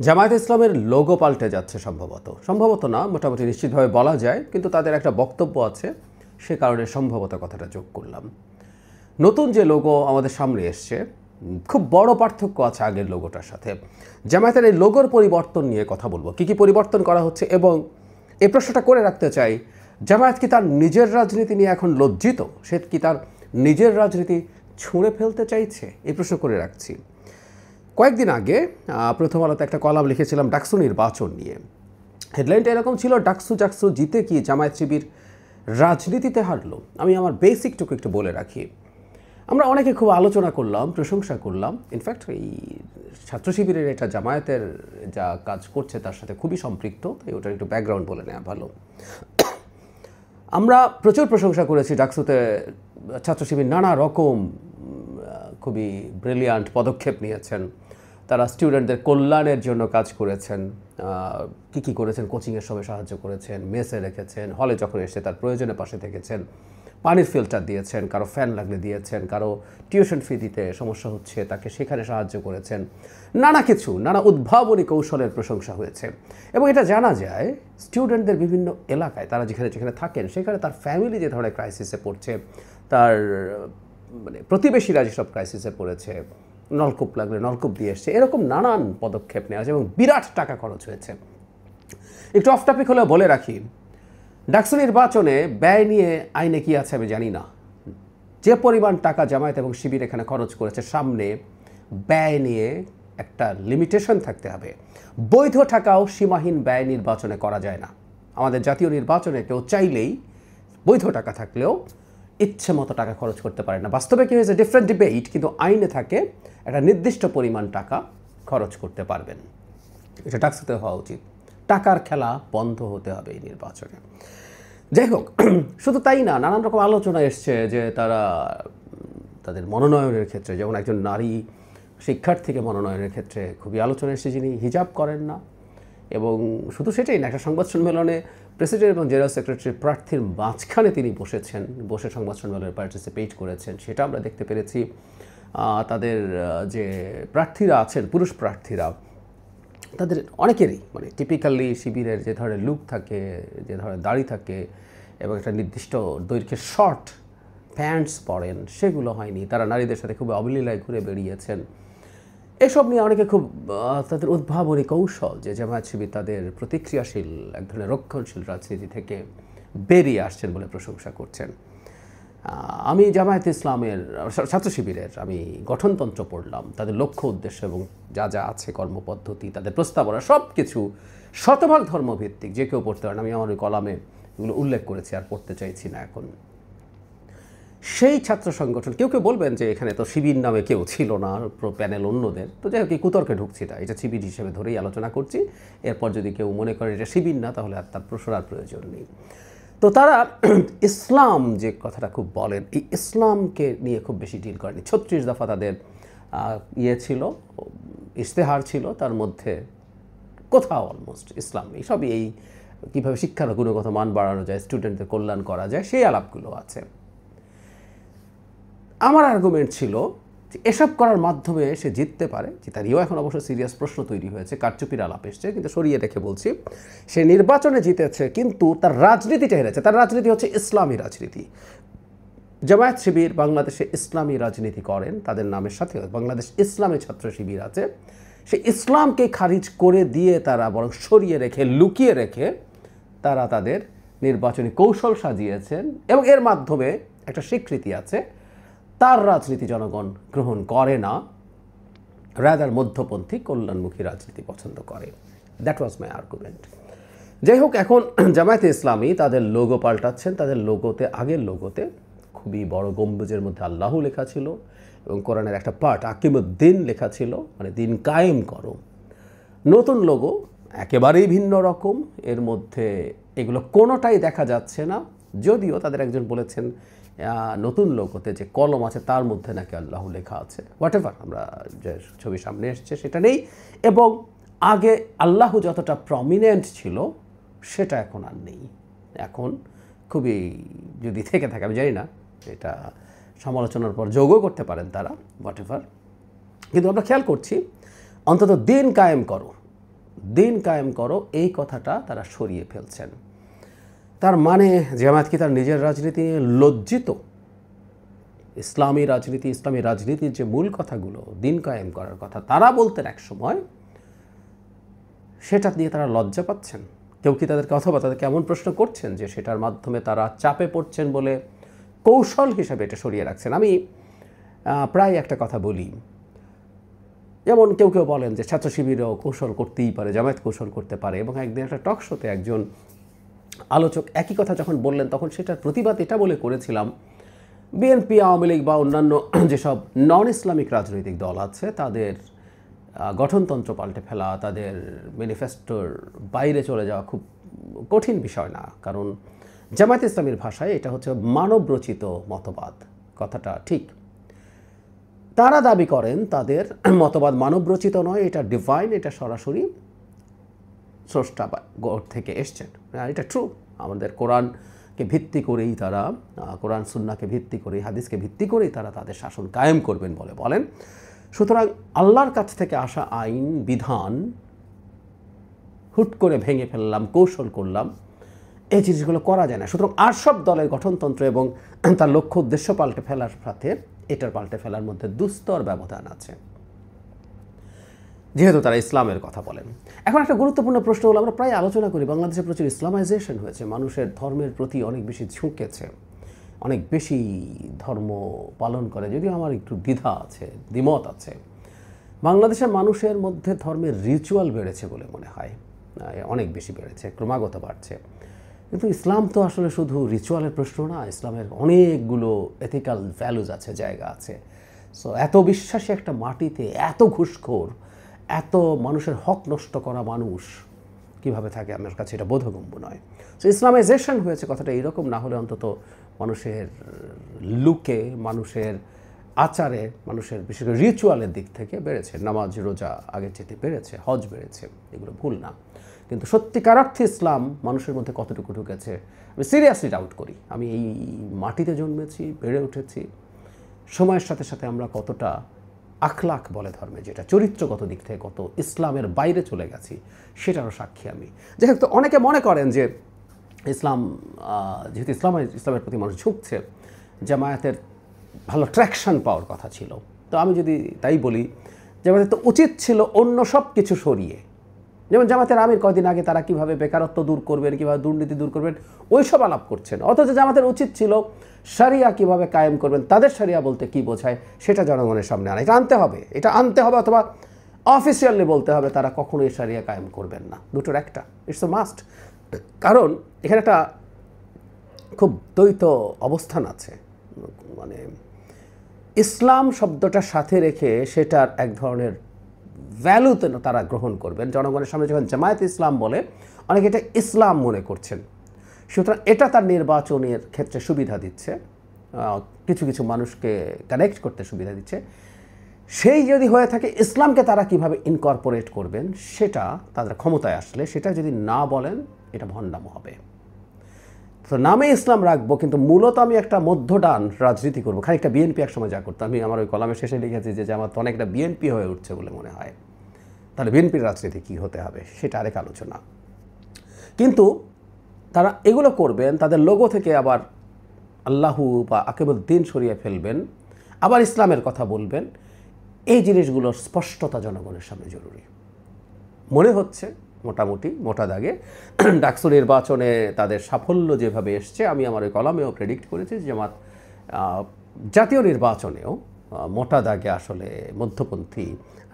জামায়াতে ইসলামের লোগো পাল্টে যাচ্ছে সম্ভবত না, মোটামুটি নিশ্চিতভাবে বলা যায়, কিন্তু তাদের একটা বক্তব্য আছে, সে কারণে সম্ভবত কথাটা যোগ করলাম। নতুন যে লোগো আমাদের সামনে এসছে, খুব বড় পার্থক্য আছে আগের লোগোটার সাথে। জামায়াতের এই লোগোর পরিবর্তন নিয়ে কথা বলবো, কী কী পরিবর্তন করা হচ্ছে, এবং এই প্রশ্নটা করে রাখতে চাই, জামায়াত কি তার নিজের রাজনীতি নিয়ে এখন লজ্জিত? সে কি তার নিজের রাজনীতি ছুঁড়ে ফেলতে চাইছে? এই প্রশ্ন করে রাখছি। কয়েকদিন আগে প্রথম আলোতে একটা কলাম লিখেছিলাম ডাকসু নির্বাচন নিয়ে। হেডলাইনটা এরকম ছিল, ডাকসু জিতে কি জামায়াত শিবির রাজনীতিতে হারলো। আমি আমার বেসিকটুকু একটু বলে রাখি। আমরা অনেকে খুব আলোচনা করলাম, প্রশংসা করলাম। ইনফ্যাক্ট এই ছাত্র শিবিরের এটা জামায়াতের যা কাজ করছে তার সাথে খুবই সম্পৃক্ত, তাই ওটার একটু ব্যাকগ্রাউন্ড বলে নেওয়া ভালো। আমরা প্রচুর প্রশংসা করেছি ডাকসুতে ছাত্র শিবির নানা রকম খুবই ব্রিলিয়ান্ট পদক্ষেপ নিয়েছেন। তারা স্টুডেন্টদের কল্যাণের জন্য কাজ করেছেন। কী করেছেন, কোচিংয়ের সময় সাহায্য করেছেন, মেসে রেখেছেন, হলে যখন এসে তার প্রয়োজনে পাশে থেকেছেন, পানির ফিল্টার দিয়েছেন, কারো ফ্যান লাগলে দিয়েছেন, কারো টিউশন ফি দিতে সমস্যা হচ্ছে তাকে সেখানে সাহায্য করেছেন। নানা উদ্ভাবনী কৌশলের প্রশংসা হয়েছে। এবং এটা জানা যায় স্টুডেন্টদের বিভিন্ন এলাকায় তারা যেখানে থাকেন সেখানে তার ফ্যামিলি যে ধরনের ক্রাইসিসে পড়ছে, তার প্রতিবেশীরা যেসব ক্রাইসিসে পড়েছে, নলকূপ লাগলে নলকূপ দিয়ে এসছে, এরকম নানান পদক্ষেপ নেওয়া হয়েছে এবং বিরাট টাকা খরচ হয়েছে। একটু অফ টপিক হলেও বলে রাখি, ডাকসু নির্বাচনে ব্যয় নিয়ে আইনে কি আছে আমি জানি না। যে পরিমাণ টাকা জামায়াত এবং শিবির এখানে খরচ করেছে, সামনে ব্যয় নিয়ে একটা লিমিটেশন থাকতে হবে। বৈধ টাকাও সীমাহীন ব্যয় নির্বাচনে করা যায় না। আমাদের জাতীয় নির্বাচনে কেউ চাইলেই বৈধ টাকা থাকলেও ইচ্ছে মতো টাকা খরচ করতে পারে না। বাস্তবে কি হয়েছে, ডিফারেন্ট ডিবেট, কিন্তু আইনে থাকে একটা নির্দিষ্ট পরিমাণ টাকা খরচ করতে পারবেন। এটা ডাকসুতে হওয়া উচিত। টাকার খেলা বন্ধ হতে হবে এই নির্বাচনে। যাই হোক, শুধু তাই না, নানান রকম আলোচনা এসছে যে তারা তাদের মনোনয়নের ক্ষেত্রে, যেমন একজন নারী শিক্ষার্থীকে মনোনয়নের ক্ষেত্রে খুবই আলোচনা এসেছে, যিনি হিজাব করেন না। এবং শুধু সেটাই না, একটা সংবাদ সম্মেলনে প্রেসিডেন্ট এবং জেনারেল সেক্রেটারি প্রার্থীর মাঝখানে তিনি বসে সংবাদ সম্মেলনে পার্টিসিপেট করেছেন, সেটা আমরা দেখতে পেরেছি। তাদের যে প্রার্থীরা আছেন, পুরুষ প্রার্থীরা, তাদের অনেকেরই টিপিক্যালি শিবিরের যে ধরনের লুক থাকে, যে ধরনের দাড়ি থাকে এবং একটা নির্দিষ্ট দৈর্ঘ্যের শর্ট প্যান্টস পরেন, সেগুলো হয়নি। তারা নারীদের সাথে খুব অবলীলায় ঘুরে বেরিয়েছেন। এসব নিয়ে অনেকে খুব তাদের উদ্ভাবনী কৌশল, যে জামায়াত শিবির তাদের প্রতিক্রিয়াশীল এক ধরনের রক্ষণশীল রাজনীতি থেকে বেরিয়ে আসছেন বলে প্রশংসা করছেন। আমি জামায়াত ইসলামের ছাত্র শিবিরের আমি গঠনতন্ত্র পড়লাম, তাদের লক্ষ্য উদ্দেশ্য এবং যা আছে কর্মপদ্ধতি, তাদের প্রস্তাবনা, সব কিছু শতভাগ ধর্মভিত্তিক। যে কেউ পড়তে পারেন, আমি আমার ওই কলামে এগুলো উল্লেখ করেছি, আর পড়তে চাইছি না এখন। সেই ছাত্র সংগঠন, কেউ বলবেন যে এখানে তো শিবির নামে কেউ ছিল না, প্যানেল অন্যদের, তো যাই হোক এই কুতর্কে ঢুকছি না, এটা শিবির হিসেবে ধরেই আলোচনা করছি। এরপর যদি কেউ মনে করে এটা শিবির না, তাহলে আর তার প্রশ্নের প্রয়োজন নেই। তো তারা ইসলাম যে কথাটা খুব বলেন, এই ইসলামকে নিয়ে খুব বেশি ডিল করেনি। 36 দফা তাদের ছিল, ইশতেহার ছিল, তার মধ্যে কোথাও অলমোস্ট ইসলাম নেই। সবই এই কীভাবে শিক্ষার গুণগত মান বাড়ানো যায়, স্টুডেন্টদের কল্যাণ করা যায়, সেই আলাপগুলো আছে। আমার আর্গুমেন্ট ছিল যে এসব করার মাধ্যমে সে জিততে পারে, জিতারিও এখন অবশ্য সিরিয়াস প্রশ্ন তৈরি হয়েছে, কারচুপির আলাপ এসছে, কিন্তু সরিয়ে রেখে বলছি, সে নির্বাচনে জিতেছে কিন্তু তার রাজনীতিটা হেরেছে। তার রাজনীতি হচ্ছে ইসলামী রাজনীতি। জামায়াত শিবির বাংলাদেশে ইসলামী রাজনীতি করেন, তাদের নামের সাথে বাংলাদেশ ইসলামী ছাত্র শিবির আছে। সে ইসলামকে খারিজ করে দিয়ে তারা বরং সরিয়ে রেখে, লুকিয়ে রেখে তারা তাদের নির্বাচনী কৌশল সাজিয়েছেন, এবং এর মাধ্যমে একটা স্বীকৃতি আছে তার রাজনীতি জনগণ গ্রহণ করে না, রাদার মধ্যপন্থী কল্যাণমুখী রাজনীতি পছন্দ করে। That was my argument. যাই হোক, এখন জামায়াতে ইসলামী তাদের লোগো পাল্টাচ্ছেন। তাদের লোগোতে, আগের লোগোতে খুবই বড় গম্বুজের মধ্যে আল্লাহ লেখা ছিল এবং কোরআনের একটা পার্ট আকিমুদ্দিন লেখা ছিল, মানে দিন কায়েম করো। নতুন লোগো একেবারেই ভিন্ন রকম, এর মধ্যে এগুলো কোনোটাই দেখা যাচ্ছে না। যদিও তাদের একজন বলেছেন নতুন লোগোতে যে কলম আছে তার মধ্যে নাকি আল্লাহ লেখা আছে। হোয়াটএভার, আমরা যে ছবি সামনে এসছে সেটা নেই, এবং আগে আল্লাহ যতটা প্রমিনেন্ট ছিল সেটা এখন আর নেই। এখন খুবই, যদি থেকে থাকে আমি জানি না, এটা সমালোচনার পর যোগও করতে পারেন তারা, হোয়াটএভার, কিন্তু আমরা খেয়াল করছি অন্তত দিন কায়েম করো, দিন কায়েম করো, এই কথাটা তারা সরিয়ে ফেলছেন। তার মানে জামায়াত কি তার নিজের রাজনীতি নিয়ে লজ্জিত? ইসলামী রাজনীতির যে মূল কথাগুলো, দিন কায়েম করার কথা তারা বলতেন এক সময়, সেটা নিয়ে তারা লজ্জা পাচ্ছেন। কেউ কি তাদেরকে, অথবা তাদেরকে এমন প্রশ্ন করছেন যে সেটার মাধ্যমে তারা চাপে পড়ছেন বলে কৌশল হিসাবে এটা সরিয়ে রাখছেন? আমি প্রায় একটা কথা বলি, যেমন কেউ কেউ বলেন যে ছাত্র শিবিরও কৌশল করতেই পারে, জামায়াত কৌশল করতে পারে। এবং একদিন একটা টক শোতে একজন আলোচক একই কথা যখন বললেন, তখন সেটার প্রতিবাদ এটা বলে করেছিলাম, বিএনপি, আওয়ামী লীগ বা অন্যান্য যেসব নন ইসলামিক রাজনৈতিক দল আছে তাদের গঠনতন্ত্র পাল্টে ফেলা, তাদের ম্যানিফেস্টোর বাইরে চলে যাওয়া খুব কঠিন বিষয় না। কারণ জামায়াত ইসলামীর ভাষায় এটা হচ্ছে মানবরচিত মতবাদ, কথাটা ঠিক। তারা দাবি করেন তাদের মতবাদ মানবরচিত নয়, এটা ডিভাইন, এটা সরাসরি স্রষ্টা থেকে এসছেন। এটা ট্রু। আমাদের কোরআনকে ভিত্তি করেই তারা, কোরআন সুন্নাহকে ভিত্তি করেই, হাদিসকে ভিত্তি করেই তারা তাদের শাসন কায়েম করবেন বলে বলেন। সুতরাং আল্লাহর কাছ থেকে আসা আইন বিধান হুট করে ভেঙে ফেললাম, কৌশল করলাম, এই জিনিসগুলো করা যায় না। সুতরাং আর সব দলের গঠনতন্ত্র এবং তার লক্ষ্য উদ্দেশ্য পাল্টে ফেলার সাথে এটার পাল্টে ফেলার মধ্যে দুস্তর ব্যবধান আছে, যেহেতু তারা ইসলামের কথা বলেন। এখন একটা গুরুত্বপূর্ণ প্রশ্ন হলো, আমরা প্রায় আলোচনা করি বাংলাদেশে প্রচুর ইসলামাইজেশন হয়েছে, মানুষের ধর্মের প্রতি অনেক বেশি ঝুঁকেছে, অনেক বেশি ধর্ম পালন করে। যদিও আমার একটু দ্বিধা আছে, দ্বিমত আছে। বাংলাদেশের মানুষের মধ্যে ধর্মের রিচুয়াল বেড়েছে বলে মনে হয়, অনেক বেশি বেড়েছে, ক্রমাগত বাড়ছে। কিন্তু ইসলাম তো আসলে শুধু রিচুয়ালের প্রশ্ন না, ইসলামের অনেকগুলো এথিক্যাল ভ্যালুজ আছে, জায়গা আছে। সো এত বিশ্বাসী একটা মাটিতে এত ঘুষখোর, এত মানুষের হক নষ্ট করা মানুষ কিভাবে থাকে, আমার কাছে এটা বোধগম্য নয়। সো ইসলামাইজেশন হয়েছে কথাটা এইরকম না হলে অন্তত মানুষের লুকে, মানুষের আচারে, মানুষের বিশেষ করে রিচুয়ালের দিক থেকে বেড়েছে। নামাজ রোজা আগের চেয়ে বেড়েছে, হজ বেড়েছে, এগুলো ভুল না। কিন্তু সত্যিকার অর্থে ইসলাম মানুষের মধ্যে কতটুকু ঢুকেছে আমি সিরিয়াসলি ডাউট করি। আমি এই মাটিতে জন্মেছি, বেড়ে উঠেছি, সময়ের সাথে সাথে আমরা কতটা আখলাক বলে ধর্মে, যেটা চরিত্রগত দিক থেকে কত ইসলামের বাইরে চলে গেছি, সেটারও সাক্ষী আমি। যাই হোক, তো অনেকে মনে করেন যে ইসলাম, যেহেতু ইসলামের প্রতি মানুষ ঝুঁকছে, জামায়াতের ভালো ট্র্যাকশন পাওয়ার কথা ছিল। তো আমি যদি তাই বলি, জামায়াতের তো উচিত ছিল অন্য সব কিছু সরিয়ে, যেমন জামাতের আমির কয়দিন আগে তারা কীভাবে বেকারত্ব দূর করবেন, কীভাবে দুর্নীতি দূর করবেন, ওইসব আলাপ করছেন। অথচ জামাতের উচিত ছিল শরিয়া কীভাবে কায়েম করবেন, তাদের শরিয়া বলতে কী বোঝায় সেটা জনগণের সামনে আনা। এটা আনতে হবে, অথবা অফিসিয়ালি বলতে হবে তারা কখনোই শরিয়া কায়েম করবেন না। দুটোর একটা, ইটস এ মাস্ট। কারণ এখানে একটা খুব দ্বৈত অবস্থান আছে, মানে ইসলাম শব্দটার সাথে রেখে সেটার এক ধরনের ভ্যালুতে তারা গ্রহণ করবেন। জনগণের সামনে যখন জামায়াত ইসলাম বলে, অনেকে এটা ইসলাম মনে করছেন। সুতরাং এটা তার নির্বাচনের ক্ষেত্রে সুবিধা দিচ্ছে, কিছু কিছু মানুষকে কানেক্ট করতে সুবিধা দিচ্ছে। সেই যদি হয়ে থাকে, ইসলামকে তারা কিভাবে ইনকর্পোরেট করবেন সেটা তাদের ক্ষমতায় আসলে, সেটা যদি না বলেন, এটা ভণ্ডামো হবে। তো নামে ইসলাম রাখবো, কিন্তু মূলত আমি একটা মধ্যডান রাজনীতি করবো, খানিকটা বিএনপি একসময় যা করতো। আমি আমার ওই কলামের শেষে লিখেছি যে আমার তো অনেকটা বিএনপি হয়ে উঠছে বলে মনে হয়। তাহলে বিএনপির রাজনীতি কী হতে হবে সেটা আরেক আলোচনা। কিন্তু তারা এগুলো করবেন, তাদের লোগো থেকে আবার আল্লাহু বা আকিমুদ্দিন সরিয়ে ফেলবেন, আবার ইসলামের কথা বলবেন। এই জিনিসগুলোর স্পষ্টতা জনগণের সামনে জরুরি। মনে হচ্ছে মোটামুটি মোটা দাগে ডাকসু নির্বাচনে তাদের সাফল্য যেভাবে এসছে, আমি আমার ওই কলামেও প্রেডিক্ট করেছি যে জামাত জাতীয় নির্বাচনেও মোটা দাগে আসলে মধ্যপন্থী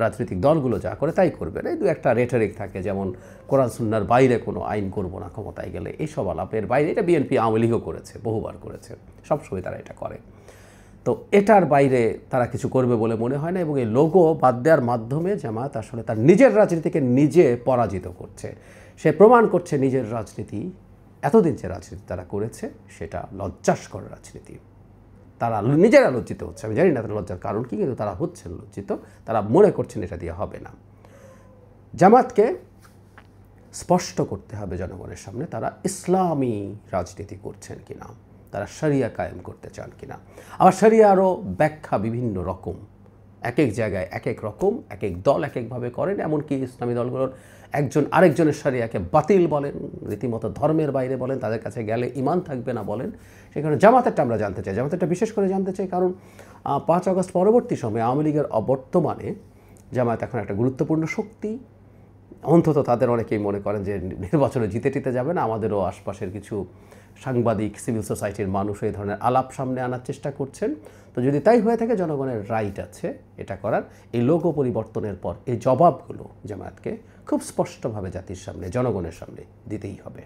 রাজনৈতিক দলগুলো যা করে তাই করবে না। এই দু একটা রেটারিক থাকে, যেমন কোরআন সুন্নাহর বাইরে কোনো আইন করবো না ক্ষমতায় গেলে, এইসব আলাপের বাইরে। এটা বিএনপি আওয়ামী লীগও করেছে, বহুবার করেছে, সবসময় তারা এটা করে। তো এটার বাইরে তারা কিছু করবে বলে মনে হয় না। এবং এই লোগো বাদ দেওয়ার মাধ্যমে জামায়াত আসলে তার নিজের রাজনীতিকে নিজে পরাজিত করছে। সে প্রমাণ করছে নিজের রাজনীতি, এতদিন যে রাজনীতি তারা করেছে সেটা লজ্জাস্কর রাজনীতি। তারা নিজেরা লজ্জিত হচ্ছে। আমি জানি না তাদের লজ্জার কারণ কী, কিন্তু তারা হচ্ছেন লজ্জিত। তারা মনে করছেন এটা দিয়ে হবে না। জামাতকে স্পষ্ট করতে হবে জনগণের সামনে তারা ইসলামী রাজনীতি করছেন কিনা, তারা শরিয়া কায়েম করতে চান কিনা। আবার শরিয়ারও ব্যাখ্যা বিভিন্ন রকম, এক এক জায়গায় এক এক রকম, এক এক দল এক একভাবে করেন, এমনকি ইসলামী দলগুলোর একজন আরেকজনের শরিয়াকে বাতিল বলেন, রীতিমতো ধর্মের বাইরে বলেন, তাদের কাছে গেলে ঈমান থাকবে না বলেন। সেখানে জামাতেরটা আমরা জানতে চাই, জামাতেরটা বিশেষ করে জানতে চাই কারণ 5 আগস্ট পরবর্তী সময়ে আওয়ামী লীগের অবর্তমানে জামায়াত এখন একটা গুরুত্বপূর্ণ শক্তি। অন্তত তাদের অনেকেই মনে করেন যে নির্বাচনে জিতে টিতে যাবে না। আমাদেরও আশপাশের কিছু সাংবাদিক, সিভিল সোসাইটির মানুষ এই ধরনের আলাপ সামনে আনার চেষ্টা করছেন। তো যদি তাই হয়ে থাকে, জনগণের রাইট আছে এটা করার। এই লোগো পরিবর্তনের পর এই জবাবগুলো জামায়াতকে খুব স্পষ্টভাবে জাতির সামনে, জনগণের সামনে দিতেই হবে।